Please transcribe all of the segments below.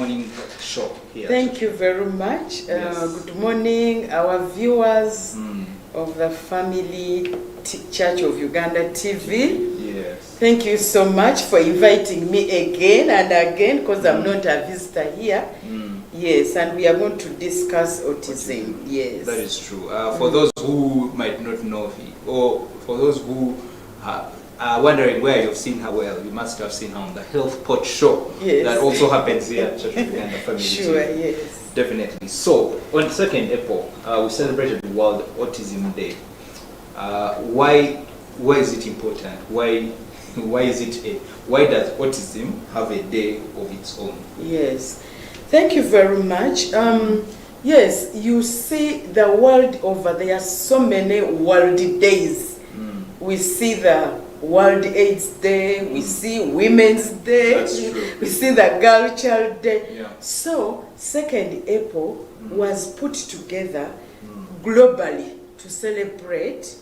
morning show here. Thank you very much. Yes. Good morning, our viewers of the Family Church of Uganda TV. Yes. Thank you so much for inviting me again and again, because I'm not a visitor here. Yes, and we are going to discuss autism. Yes. That is true. For those who might not know, or for those who are wondering where you've seen her, well, you must have seen her on the Health Pot show. Yes. That also happens here at Church of Uganda Family Sure, TV. yes. Definitely. So, on 2nd April, we celebrated World Autism Day. Why is it important? Why does autism have a day of its own? Yes. Thank you very much. Yes, you see the world over, there are so many world days. We see the World AIDS Day, we see Women's Day, That's true. we see the Girl Child Day. Yeah. So, 2nd April was put together globally to celebrate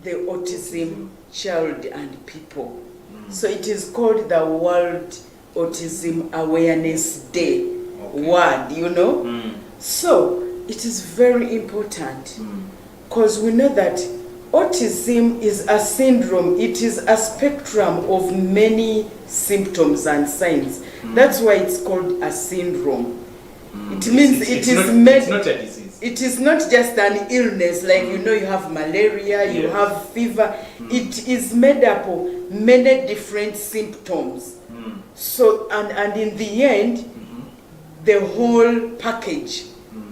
the autism child and people. So it is called the World Autism Awareness Day. Word, you know? So it is very important because we know that autism is a syndrome. It is a spectrum of many symptoms and signs. That's why it's called a syndrome. It means it's not a disease. It is not just an illness, like you know, you have malaria, you have fever. It is made up of many different symptoms. So, and in the end, the whole package,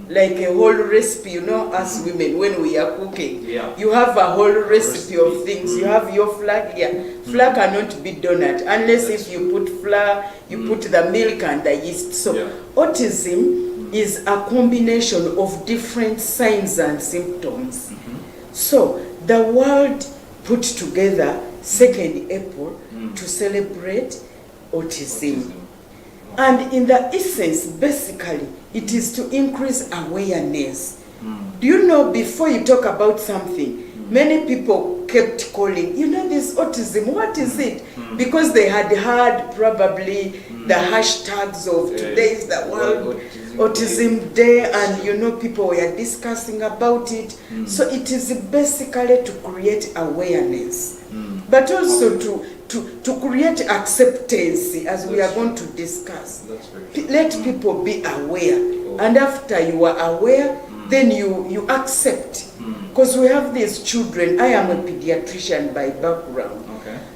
like a whole recipe, you know, as women, when we are cooking, you have a whole recipe of things. You have your flour here. Flour cannot be donut unless if you put flour, you put the milk and the yeast. So autism is a combination of different signs and symptoms. So the world put together 2nd April to celebrate autism. And in the essence, basically, it is to increase awareness. Do you know, before you talk about something, many people kept calling, you know, this autism, what is it? Because they had heard probably the hashtags of today is the World Autism Day, and you know, people were discussing about it. So it is basically to create awareness, but also to create acceptance, as we are going to discuss. Let people be aware, and after you are aware, then you accept. Because we have these children. I am a pediatrician by background.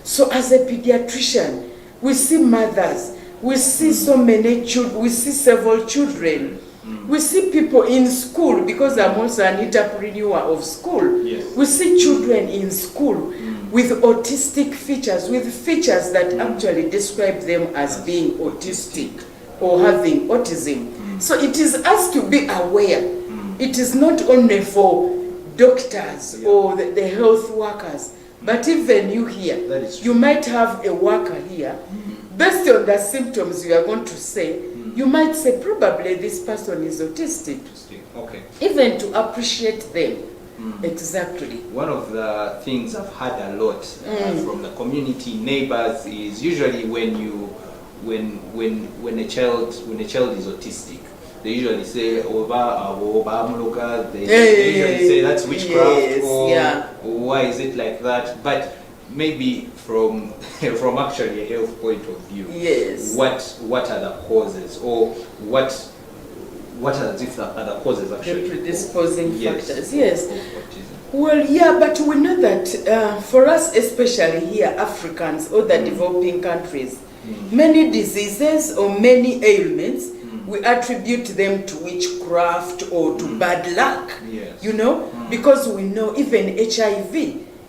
So as a pediatrician, we see mothers, we see so many children, we see several children. We see people in school, because I'm also an entrepreneur of school. We see children in school with autistic features, with features that actually describe them as being autistic or having autism. So it is us to be aware. It is not only for doctors or the health workers, but even you here. You might have a worker here. Based on the symptoms you are going to say, you might say probably this person is autistic. Even to appreciate them. Exactly. One of the things I've heard a lot from the community neighbors is usually when a child is autistic, they usually say they usually say that's witchcraft, or why is it like that? But maybe from actually a health point of view, what are the causes, or what are the causes actually? The predisposing factors, yes. Well, yeah, but we know that for us, especially here, Africans or the developing countries, many diseases or many ailments, we attribute them to witchcraft or to bad luck, you know, because we know even HIV,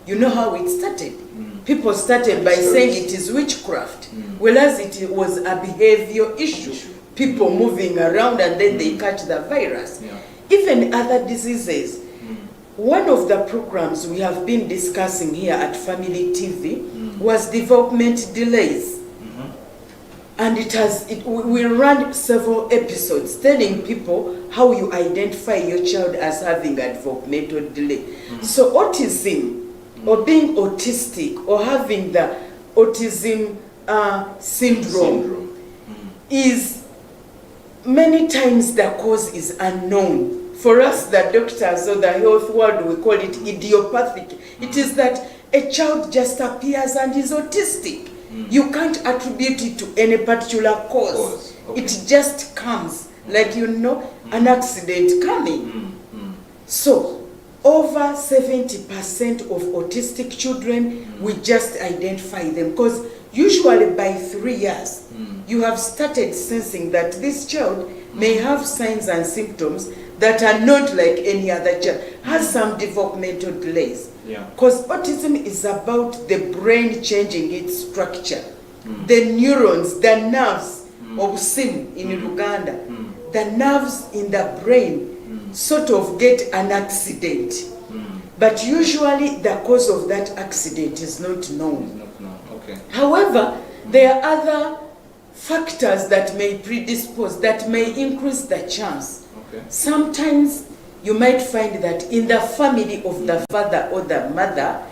you know how it started. People started by saying it is witchcraft, whereas it was a behavior issue. People moving around and then they catch the virus. Even other diseases. One of the programs we have been discussing here at Family TV was development delays. And we ran several episodes telling people how you identify your child as having a developmental delay. So autism, or being autistic, or having the autism syndrome is many times the cause is unknown. For us, the doctors or the health world, we call it idiopathic. It is that a child just appears and is autistic. You can't attribute it to any particular cause. Okay. It just comes, like an accident coming. So, over 70% of autistic children, we just identify them because usually by 3 years, you have started sensing that this child may have signs and symptoms that are not like any other child, has some developmental delays. Because autism is about the brain changing its structure. The neurons, the nerves of SIM in Uganda, the nerves in the brain sort of get an accident. But usually the cause of that accident is not known. Okay. However, there are other factors that may predispose, that may increase the chance. Okay. Sometimes you might find that in the family of the father or the mother,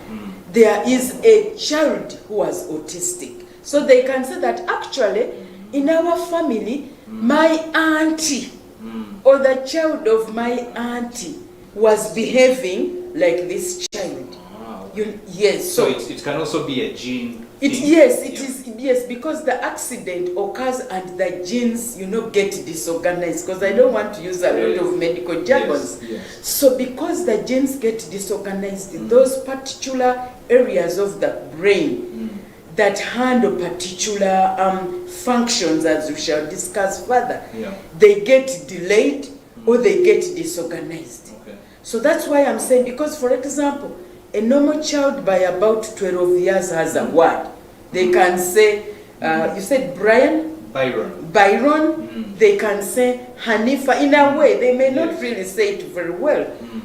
there is a child who was autistic. So they can say that actually, in our family, my auntie or the child of my auntie was behaving like this child. Okay. Yes. So it can also be a gene. Yes, because the accident occurs and the genes, get disorganized. Because I don't want to use a lot of medical jargons. Yes. So because the genes get disorganized, those particular areas of the brain that handle particular functions, as we shall discuss further, they get delayed or they get disorganized. Okay. So that's why I'm saying, because for example, a normal child by about 12 years has a word. They can say, you said Byron. They can say Hanifa. In a way, they may not really say it very well.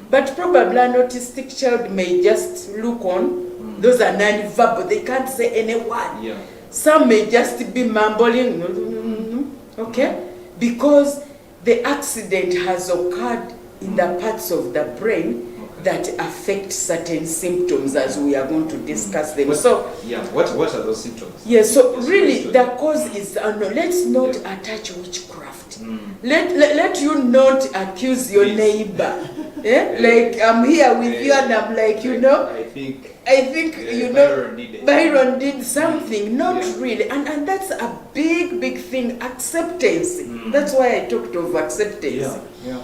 But probably an autistic child may just look on. Those are non-verbal. They can't say any word. Some may just be mumbling. Okay? Because the accident has occurred in the parts of the brain that affect certain symptoms, as we are going to discuss them. What are those symptoms? So really the cause is let's not attach witchcraft. Let you not accuse your neighbor. Like I'm here with you and I'm like, I think Byron did something, not really. And that's a big thing, acceptance. That's why I talked of acceptance.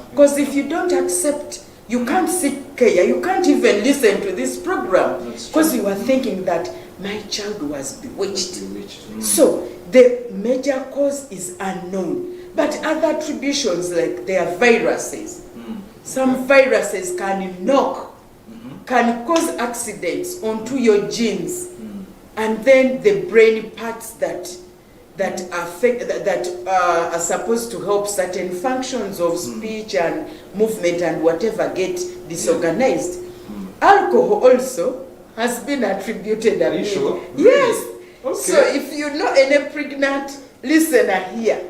Because if you don't accept, you can't seek care, you can't even listen to this program because you are thinking that my child was bewitched. So the major cause is unknown. But other attributions, like there are viruses. Some viruses can can cause accidents onto your genes, and then the brain parts that affect that are supposed to help certain functions of speech and movement and whatever get disorganized. Alcohol also has been attributed. Are you sure? Yes. Okay. So if you know any pregnant listener here,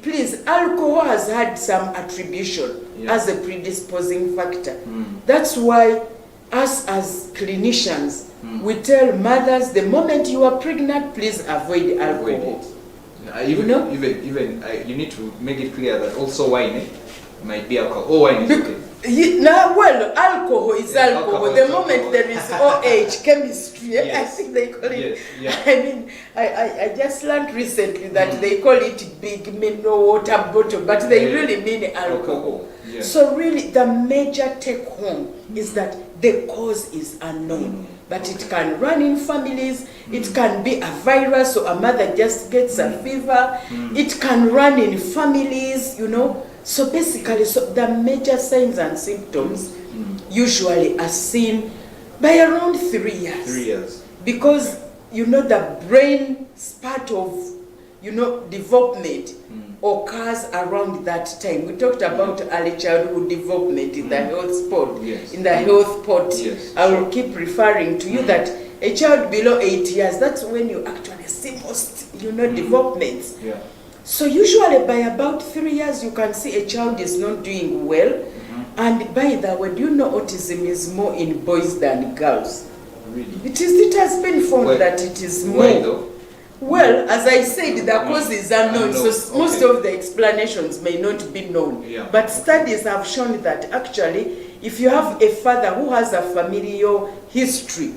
please, alcohol has had some attribution as a predisposing factor. That's why us as clinicians, we tell mothers the moment you are pregnant, please avoid alcohol. You need to make it clear that also wine might be alcohol. Oh, wine is okay. Alcohol is alcohol. The moment there is OH, chemistry, I think they call it. I mean, I just learned recently that they call it big mineral water bottle, but they really mean alcohol. So really, the major take home is that the cause is unknown. But it can run in families, it can be a virus, so a mother just gets a fever, it can run in families, So basically, the major signs and symptoms usually are seen by around 3 years. 3 years. Because, the brain part of, development occurs around that time. We talked about early childhood development in the health spot. In the health pot, I will keep referring to you that a child below 8 years, that's when you actually see most, developments. So usually by about 3 years, you can see a child is not doing well. And by the way, do you know autism is more in boys than girls? Really? It has been found that it is more. Why though? Well, as I said, the causes are known, so most of the explanations may not be known. But studies have shown that actually, if you have a father who has a familial history,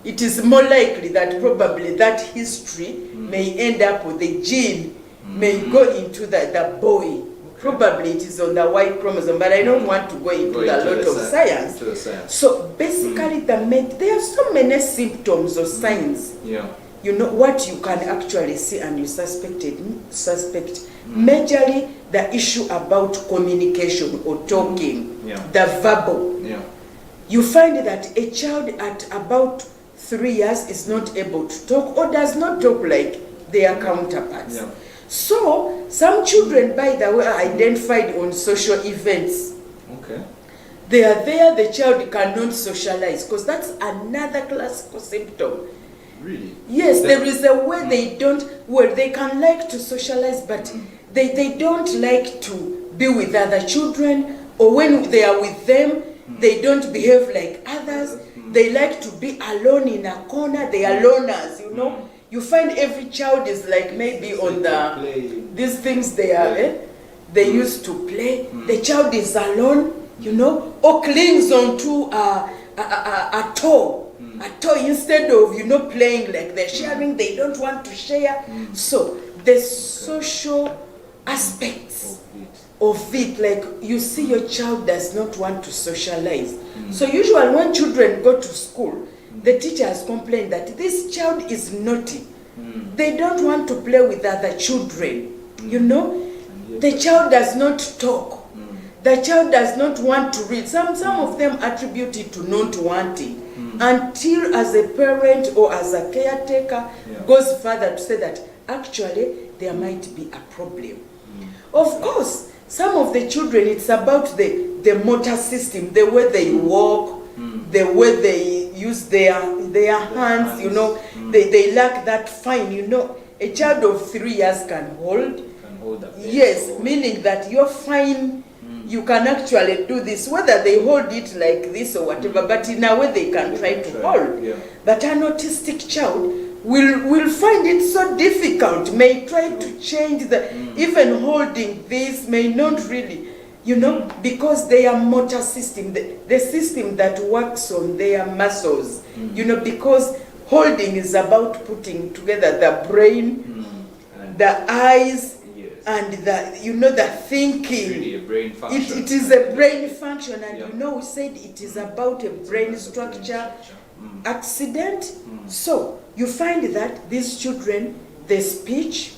it is more likely that probably that history may end up with the gene, may go into the boy. Probably it is on the Y chromosome, but I don't want to go into a lot of science. So basically, there are so many symptoms or signs. You know what you can actually see and you suspect. Majorly the issue about communication or talking, the verbal. You find that a child at about 3 years is not able to talk or does not talk like their counterparts. So some children, by the way, are identified on social events. They are there, the child cannot socialize, because that's another classical symptom. Really? Yes, there is a way they don't, well, they can like to socialize, but they don't like to be with other children, or when they are with them, they don't behave like others. They like to be alone in a corner. They are loners, you know. You find every child is like maybe on these things they are, they used to play. The child is alone, you know, or clings onto a toy. A toy instead of, you know, playing like they're sharing, they don't want to share. So the social aspects of it, like you see your child does not want to socialize. So usually when children go to school, the teachers complain that this child is naughty. They don't want to play with other children, you know. The child does not talk. The child does not want to read. Some of them attribute it to not wanting. Until as a parent or as a caretaker goes further to say that actually there might be a problem. Of course, some of the children, it's about the motor system, the way they walk, the way they use their hands, you know, they lack that fine, you know. A child of 3 years can hold a pen. Yes, meaning that you're fine. You can actually do this, whether they hold it like this or whatever, but in a way they can try to hold. But an autistic child will find it so difficult, may try to change even holding this may not really, you know, because their motor system, the system that works on their muscles, you know, because holding is about putting together the brain, the eyes, and the thinking. Really a brain function. It is a brain function, and you know, we said it is about a brain structure accident. So you find that these children, the speech,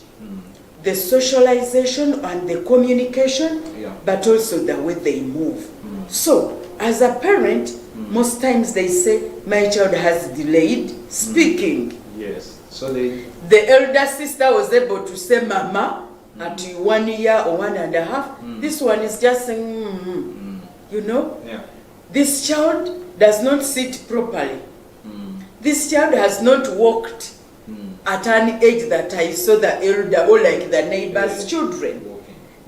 the socialization and the communication, but also the way they move. So as a parent, most times they say, my child has delayed speaking. Yes. So the elder sister was able to say mama at 1 year or 1.5. This one is just saying, you know. This child does not sit properly. This child has not walked at an age that I saw the elder or like the neighbor's children.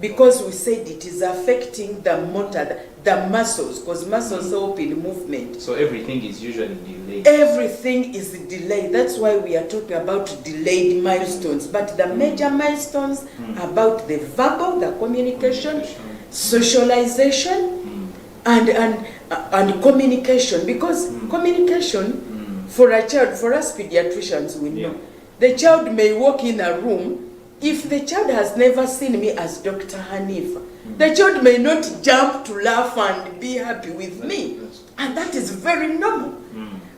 Because we said it is affecting the motor, the muscles, because muscles help in movement. So everything is usually delayed. Everything is delayed. That's why we are talking about delayed milestones. But the major milestones about the verbal, the communication, socialization, and communication. Because communication, for a child, for us pediatricians, we know, the child may walk in a room. If the child has never seen me as Dr. Hanifa, the child may not jump to laugh and be happy with me. And that is very normal.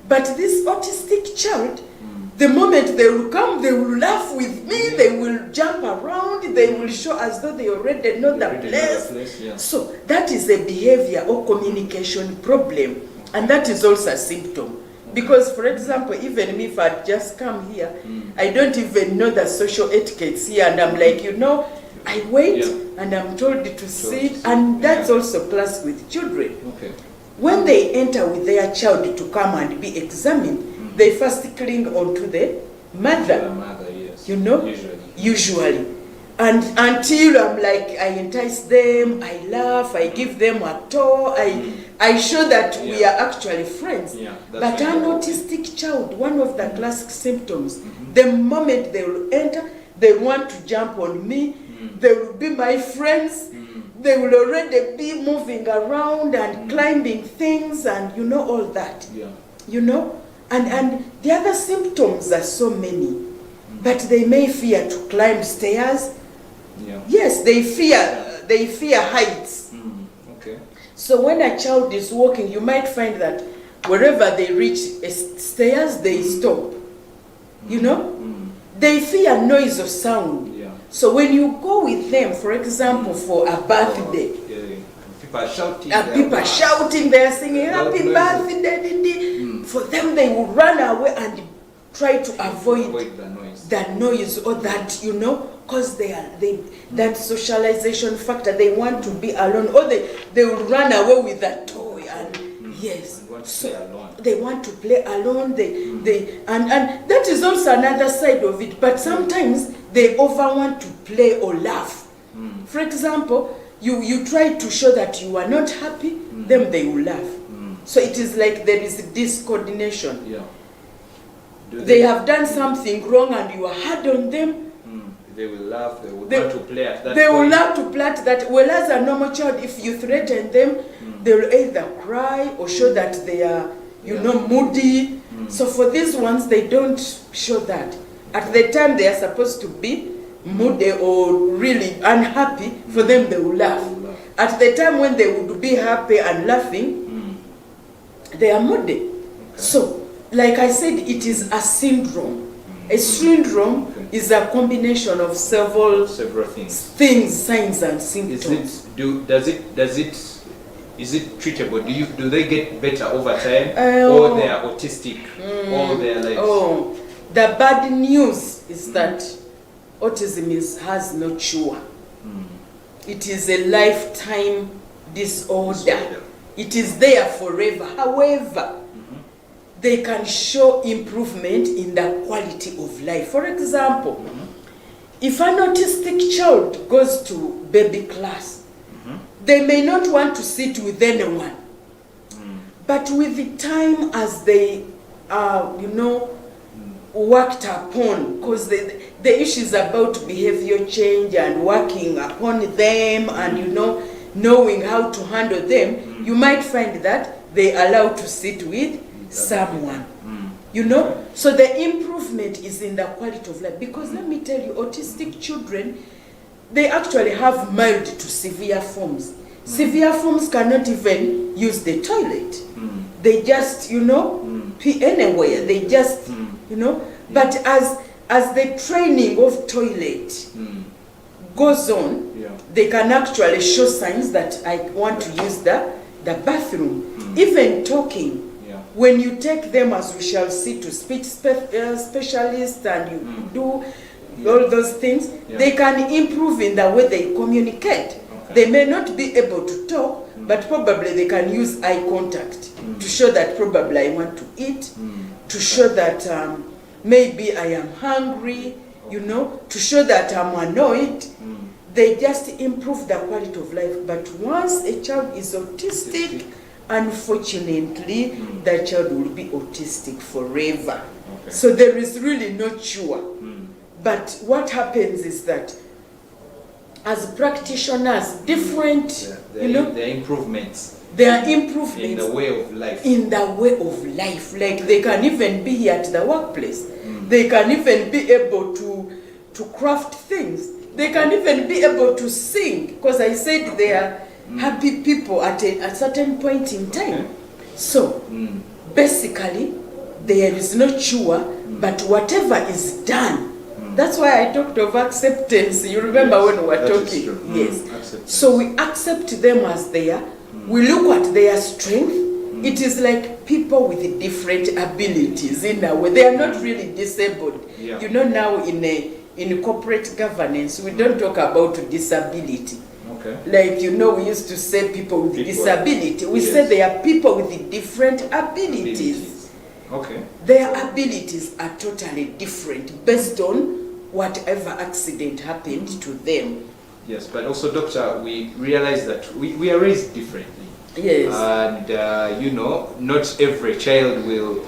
But this autistic child, the moment they will come, they will laugh with me, they will jump around, they will show as though they already know the place. So that is a behavior or communication problem. And that is also a symptom. Because, for example, even me, if I'd just come here, I don't even know the social etiquettes here, and I'm like, you know, I wait, and I'm told to sit, and that's also class with children. When they enter with their child to come and be examined, they first cling onto the mother, you know, usually. And until I'm like, I entice them, I laugh, I give them a tour, I show that we are actually friends. But an autistic child, one of the classic symptoms, the moment they will enter, they want to jump on me, they will be my friends, they will already be moving around and climbing things and you know all that. You know? And the other symptoms are so many. But they may fear to climb stairs. Yes, they fear heights. Okay. So when a child is walking, you might find that wherever they reach stairs, they stop. You know? They fear noise or sound. So when you go with them, for example, for a birthday, people are shouting. They are singing happy birthday. For them, they will run away and try to avoid the noise or that, you know, because that socialization factor, they want to be alone, or they will run away with that toy and they want to play alone. And that is also another side of it. But sometimes they over want to play or laugh. For example, you try to show that you are not happy, then they will laugh. So it is like there is discoordination. They have done something wrong and you are hard on them. They will laugh, they will want to play at that They point. will love to play at that. Well, as a normal child, if you threaten them, they will either cry or show that they are, moody. So for these ones, they don't show that. At the time they are supposed to be moody or really unhappy, for them they will laugh. At the time when they would be happy and laughing, they are moody. So, like I said, it is a syndrome. A syndrome is a combination of several things, signs and symptoms. Is it treatable? Do they get better over time, or they are autistic all their lives? Oh, the bad news is that autism has no cure. It is a lifetime disorder. It is there forever. However, they can show improvement in the quality of life. For example, if an autistic child goes to baby class, they may not want to sit with anyone. But with the time as they are, worked upon, because the issues about behavior change and working upon them and, knowing how to handle them, you might find that they allow to sit with someone. So the improvement is in the quality of life. Because let me tell you, autistic children, they actually have mild to severe forms. Severe forms cannot even use the toilet. They just, pee anywhere. They just, But as the training of toilet goes on, they can actually show signs that I want to use the bathroom. Even talking. When you take them, as we shall see, to speech specialists and you do all those things, they can improve in the way they communicate. They may not be able to talk, but probably they can use eye contact to show that probably I want to eat, to show that maybe I am hungry, to show that I'm annoyed. They just improve the quality of life. But once a child is autistic, unfortunately, that child will be autistic forever. So there is really no cure. But what happens is that as practitioners, different, there are improvements. There are improvements in the way of life. In the way of life. Like they can even be here at the workplace. They can even be able to craft things. They can even be able to sing. Because I said they are happy people at a certain point in time. So, basically, there is no cure, but whatever is done, that's why I talked of acceptance. You remember when we were talking? Yes. So we accept them as they are. We look at their strength. It is like people with different abilities in a way. They are not really disabled. Now in corporate governance, we don't talk about disability. Like, we used to say people with disability. We say they are people with different abilities. Their abilities are totally different based on whatever accident happened to them. Yes, but also, doctor, we realize that we are raised differently. Yes. And, you know, not every child will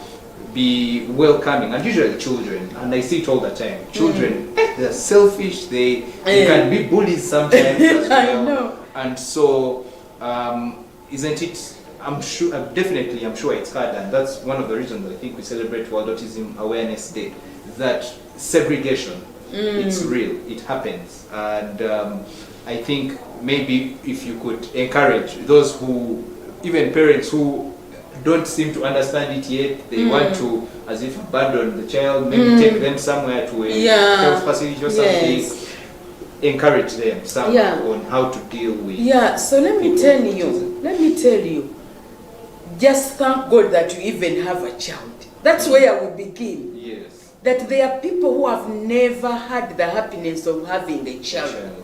be welcoming, and usually children, and I see it all the time, children, they're selfish, they can be bullies sometimes as well. I know. And so, isn't it, I'm sure it's hard, and that's one of the reasons I think we celebrate World Autism Awareness Day, that segregation, it's real, it happens. And I think maybe if you could encourage those who, even parents who don't seem to understand it yet, they want to, as if, abandon the child, maybe take them somewhere to a health facility or something, encourage them on how to deal with. So let me tell you, just thank God that you even have a child. That's where we begin. Yes. That there are people who have never had the happiness of having a child.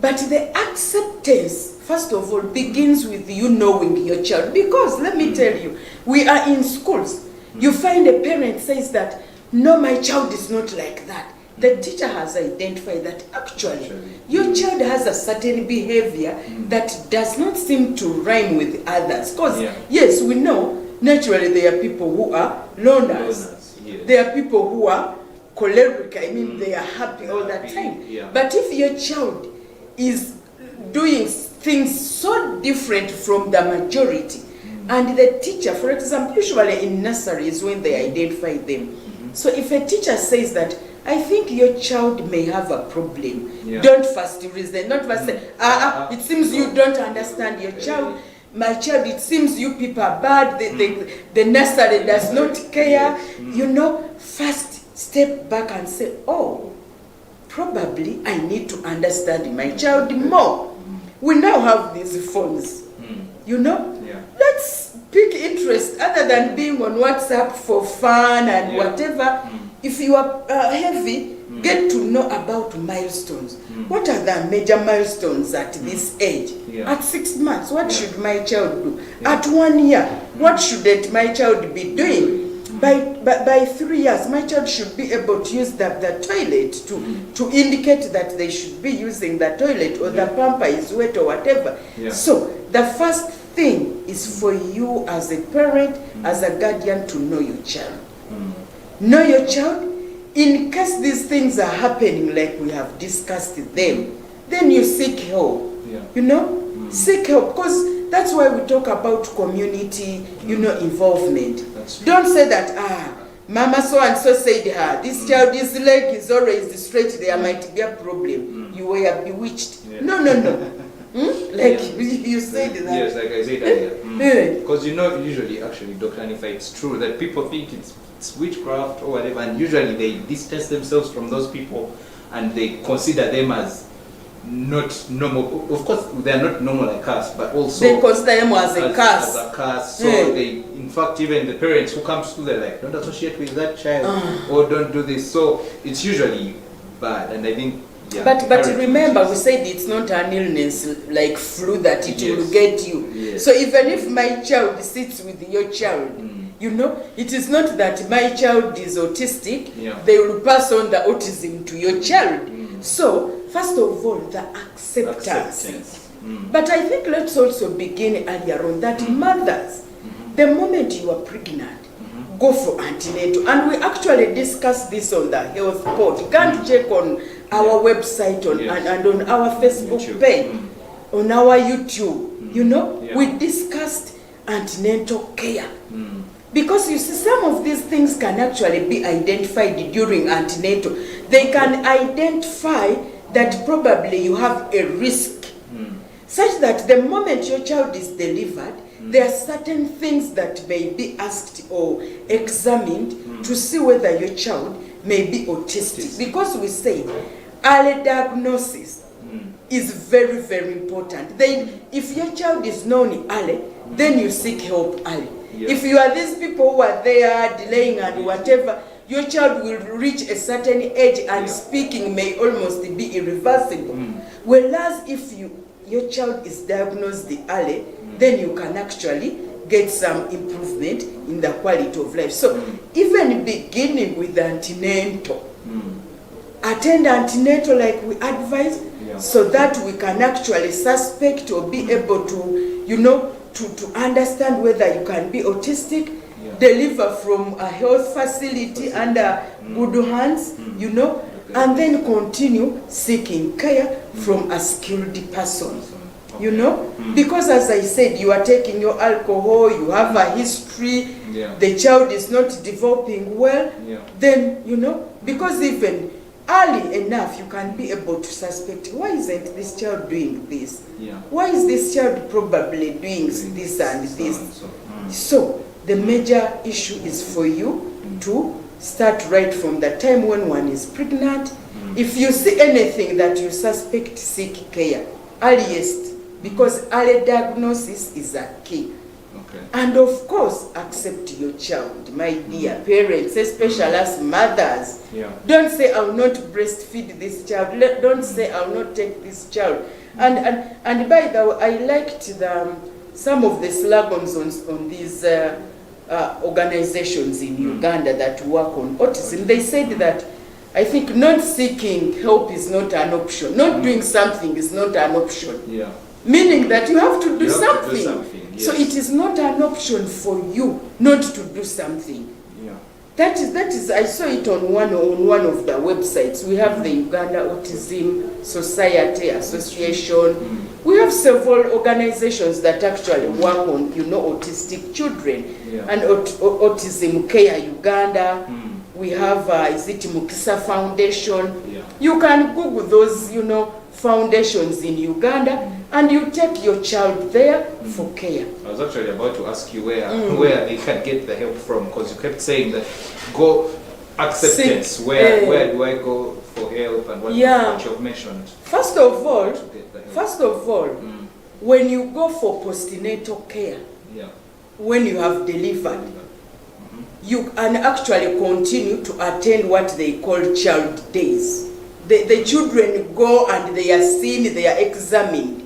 But the acceptance, first of all, begins with you knowing your child. Because, let me tell you, we are in schools. You find a parent says that, no, my child is not like that. The teacher has identified that actually your child has a certain behavior that does not seem to rhyme with others. Because, yes, we know, naturally there are people who are loners. There are people who are choleric. I mean, they are happy all the time. But if your child is doing things so different from the majority, and the teacher, for example, usually in nurseries when they identify them. So if a teacher says that, I think your child may have a problem, don't first reason, not first say, it seems you don't understand your child. My child, it seems you people are bad, the nursery does not care. You know, first step back and say, oh, probably I need to understand my child more. We now have these phones, you know. Let's pick interest other than being on WhatsApp for fun and whatever. If you are heavy, get to know about milestones. What are the major milestones at this age? At 6 months, what should my child do? At 1 year, what should my child be doing? By 3 years, my child should be able to use the toilet to indicate that they should be using the toilet, or the pamper is wet or whatever. So the first thing is for you as a parent, as a guardian, to know your child. Know your child. In case these things are happening like we have discussed them, then you seek help. You know, seek help, because that's why we talk about community, you know, involvement. Don't say that, Mama so and so said her, this child, his leg is always straight, there might be a problem. You were bewitched. No. Like you said that. Yes, like I said earlier. Because you know, usually, actually, Dr. Anifa, it's true that people think it's witchcraft or whatever, and usually they distance themselves from those people and they consider them as not normal. Of course, they are not normal like us, but also they consider them as a curse. As a curse. So they, in fact, even the parents who come to school, they're like, don't associate with that child or don't do this. So it's usually bad, and I think. But remember, we said it's not an illness like flu that it will get you. So even if my child sits with your child, you know, it is not that my child is autistic, they will pass on the autism to your child. So, first of all, the acceptance. But I think let's also begin earlier on that mothers, the moment you are pregnant, go for antenatal. And we actually discussed this on the health pod. You can't check on our website and on our Facebook page, on our YouTube. You know, we discussed antenatal care. Because you see, some of these things can actually be identified during antenatal. They can identify that probably you have a risk, such that the moment your child is delivered, there are certain things that may be asked or examined to see whether your child may be autistic. Because we say early diagnosis is very, very important. Then, if your child is known early, then you seek help early. If you are these people who are there delaying and whatever, your child will reach a certain age and speaking may almost be irreversible. Whereas if your child is diagnosed early, then you can actually get some improvement in the quality of life. So even beginning with antenatal, attend antenatal like we advise, so that we can actually suspect or be able to, you know, to understand whether you can be autistic, deliver from a health facility under good hands, you know, and then continue seeking care from a skilled person. You know, because as I said, you are taking your alcohol, you have a history, the child is not developing well, then, you know, because even early enough you can be able to suspect, why isn't this child doing this? Why is this child probably doing this and this? So the major issue is for you to start right from the time when one is pregnant. If you see anything that you suspect, seek care earliest, because early diagnosis is a key. And of course, accept your child, my dear parents, especially as mothers. Don't say, I'll not breastfeed this child. Don't say, I'll not take this child. And by the way, I liked some of the slogans on these organizations in Uganda that work on autism. They said that, I think, not seeking help is not an option. Not doing something is not an option. Meaning that you have to do something. So it is not an option for you not to do something. That is. I saw it on one of the websites. We have the Uganda Autism Society Association. We have several organizations that actually work on, you know, autistic children, and Autism Care Uganda. We have is it Mukisa Foundation. You can Google those, you know, foundations in Uganda, and you take your child there for care. I was actually about to ask you where they can get the help from, because you kept saying that go acceptance. Where do I go for help, and what you've mentioned? First of all, when you go for postnatal care, when you have delivered, you can actually continue to attend what they call child days. The children go and they are seen, they are examined.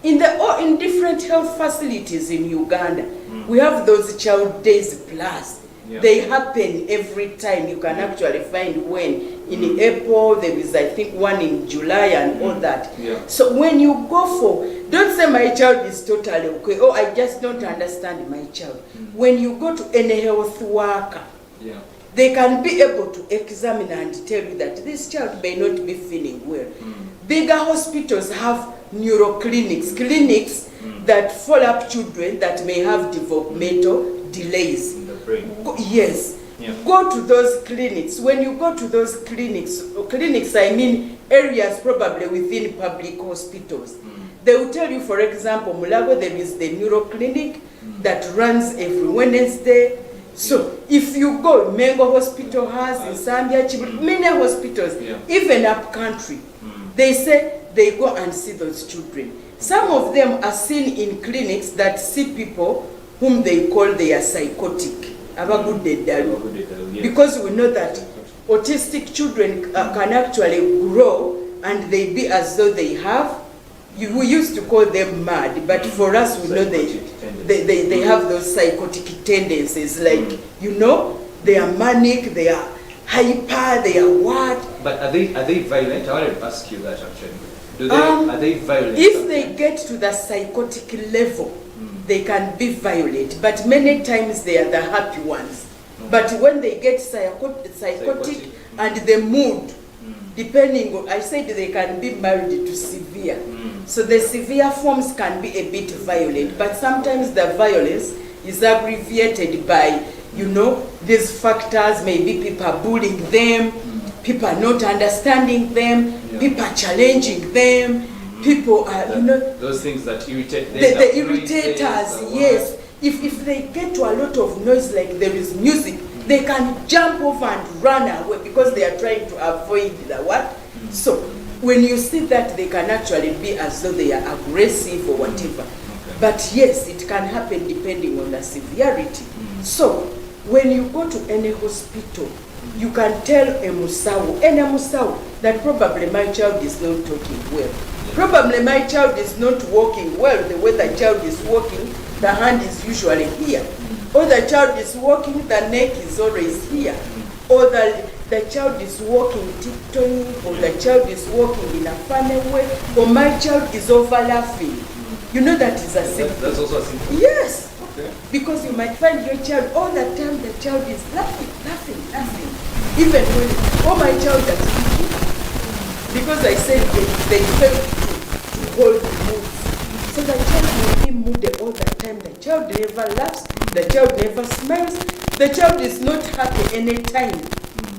In different health facilities in Uganda, we have those child days plus. They happen every time. You can actually find when. In April, there is, I think, one in July and all that. So when you go for, don't say my child is totally okay, oh, I just don't understand my child. When you go to any health worker, they can be able to examine and tell you that this child may not be feeling well. Bigger hospitals have neuroclinics, clinics that follow up children that may have developmental delays. In the brain. Go to those clinics. When you go to those clinics I mean areas probably within public hospitals. They will tell you, for example, Mulago, there is the neuroclinic that runs every Wednesday. So if you go, Mengo Hospital has, in Zambia, many hospitals, even up country, they say they go and see those children. Some of them are seen in clinics that see people whom they call they are psychotic. Because we know that autistic children can actually grow and they be as though they have, we used to call them mad, but for us we know they have those psychotic tendencies, like, you know, they are manic, they are hyper, they are what. But are they violent? I wanted to ask you that actually. Are they violent? If they get to the psychotic level, they can be violent, but many times they are the happy ones. But when they get psychotic and the mood, depending on, I said they can be mild to severe. So the severe forms can be a bit violent, but sometimes the violence is abbreviated by, you know, these factors. Maybe people are bullying them, people are not understanding them, people are challenging them, people are, you know, those things that irritate them. The irritators, yes. If they get to a lot of noise, like there is music, they can jump over and run away because they are trying to avoid the what. So when you see that, they can actually be as though they are aggressive or whatever. But yes, it can happen depending on the severity. So when you go to any hospital, you can tell any Musawu, that probably my child is not talking well. Probably my child is not walking well. The way the child is walking, the hand is usually here. Or the child is walking, the neck is always here. Or the child is walking tiptoeing, or the child is walking in a funny way, or my child is over laughing. You know that is a symptom. That's also a symptom? Yes. Okay. Because you might find your child, all the time the child is laughing. Even when, oh, my child is speaking. Because I said they fail to hold moods. So the child will be moody all the time. The child never laughs. The child never smiles. The child is not happy anytime.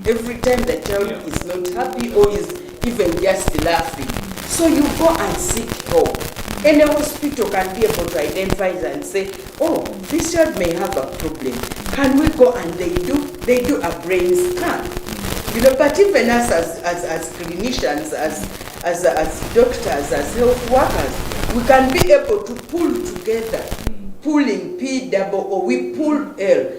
Every time the child is not happy or is even just laughing. So you go and seek help. Any hospital can be able to identify and say, oh, this child may have a problem. Can we go? And they do a brain scan. You know, but even us as clinicians, as doctors, as health workers, we can be able to pull together, pulling P double, or we pull L.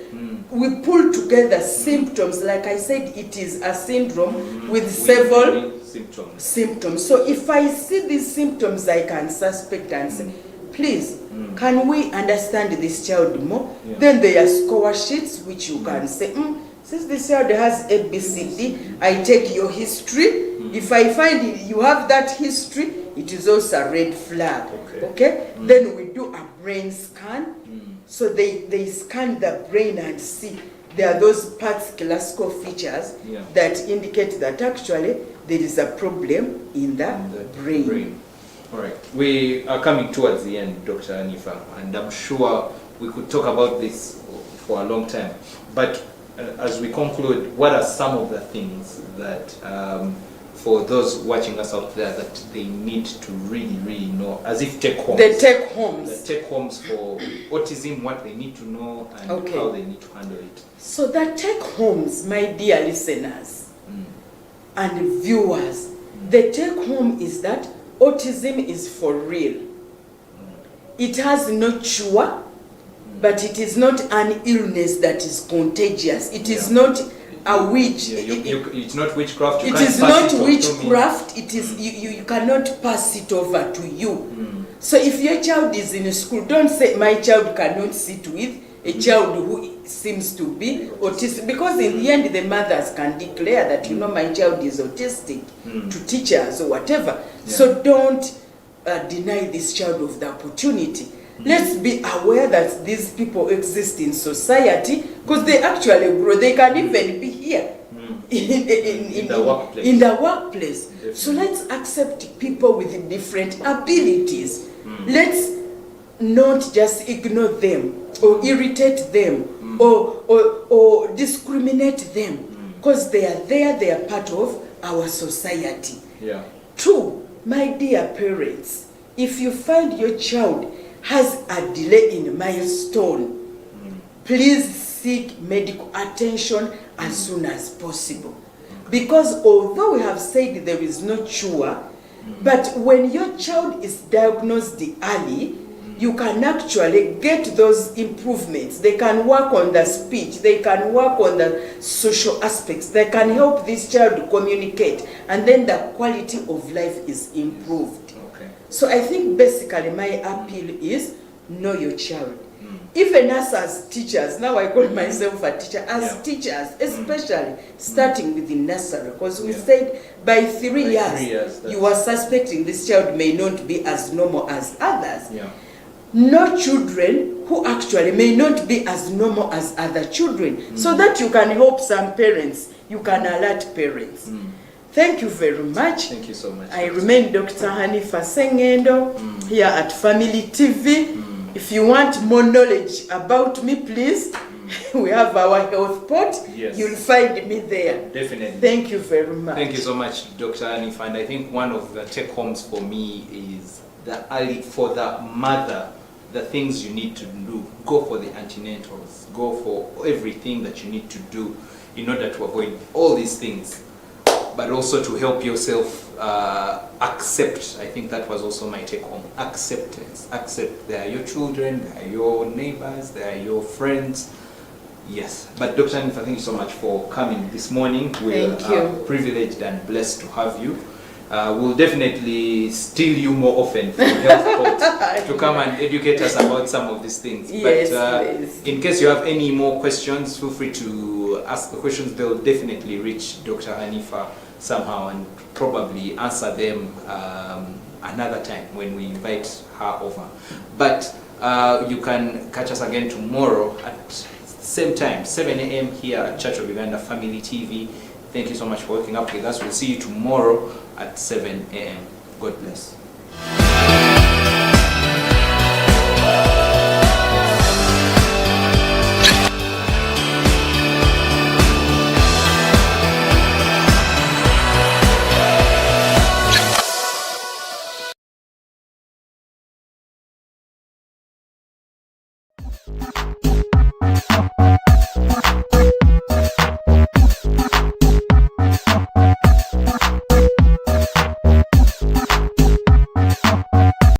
We pull together symptoms. Like I said, it is a syndrome with several symptoms. So if I see these symptoms, I can suspect and say, please, can we understand this child more? Then there are score sheets which you can say, since this child has ABCD, I take your history. If I find you have that history, it is also a red flag. Okay? Then we do a brain scan. So they scan the brain and see there are those parts classical features that indicate that actually there is a problem in the brain. All right. We are coming towards the end, Dr. Anifa, and I'm sure we could talk about this for a long time. But as we conclude, what are some of the things that for those watching us out there that they need to really know, as if take homes? The take homes. The take homes for autism, what they need to know and how they need to handle it. So the take homes, my dear listeners and viewers, the take home is that autism is for real. It has no cure, but it is not an illness that is contagious. It is not a witch. It's not witchcraft. It is not witchcraft. It is you cannot pass it over to you. So if your child is in school, don't say my child cannot sit with a child who seems to be autistic, because in the end the mothers can declare that my child is autistic to teachers or whatever. So don't deny this child of the opportunity. Let's be aware that these people exist in society, because they actually grow. They can even be here in the workplace. Definitely. So let's accept people with different abilities. Let's not just ignore them or irritate them or discriminate them, because they are there, they are part of our society. Two, my dear parents, if you find your child has a delay in milestone, please seek medical attention as soon as possible. Because although we have said there is no cure, but when your child is diagnosed early, you can actually get those improvements. They can work on the speech, they can work on the social aspects, they can help this child communicate, and then the quality of life is improved. So I think basically my appeal is know your child. Even us as teachers, now I call myself a teacher, as teachers, especially starting with the nursery, because we said by 3 years you are suspecting this child may not be as normal as others. Know children who actually may not be as normal as other children, so that you can help some parents, you can alert parents. Thank you very much. Thank you so much. I remain Dr. Hanifa Sengendo here at Family TV. If you want more knowledge about me, please, we have our health pot. You'll find me there. Definitely. Thank you very much. Thank you so much, Dr. Hanifa. And I think one of the take homes for me is for the mother, the things you need to do. Go for the antenatals. Go for everything that you need to do in order to avoid all these things. But also to help yourself accept. I think that was also my take home. Acceptance. Accept they are your children, they are your neighbors, they are your friends. Yes. But Dr. Anifa, thank you so much for coming this morning. We are privileged and blessed to have you. We'll definitely steal you more often from Health Court to come and educate us about some of these things. But in case you have any more questions, feel free to they'll ask the questions, they'll definitely reach Dr. Hanifa somehow and probably answer them another time when we invite her over. But you can catch us again tomorrow at same time, 7 a.m. here at Church of Uganda Family TV. Thank you so much for waking up with us. We'll see you tomorrow at 7 a.m. God bless.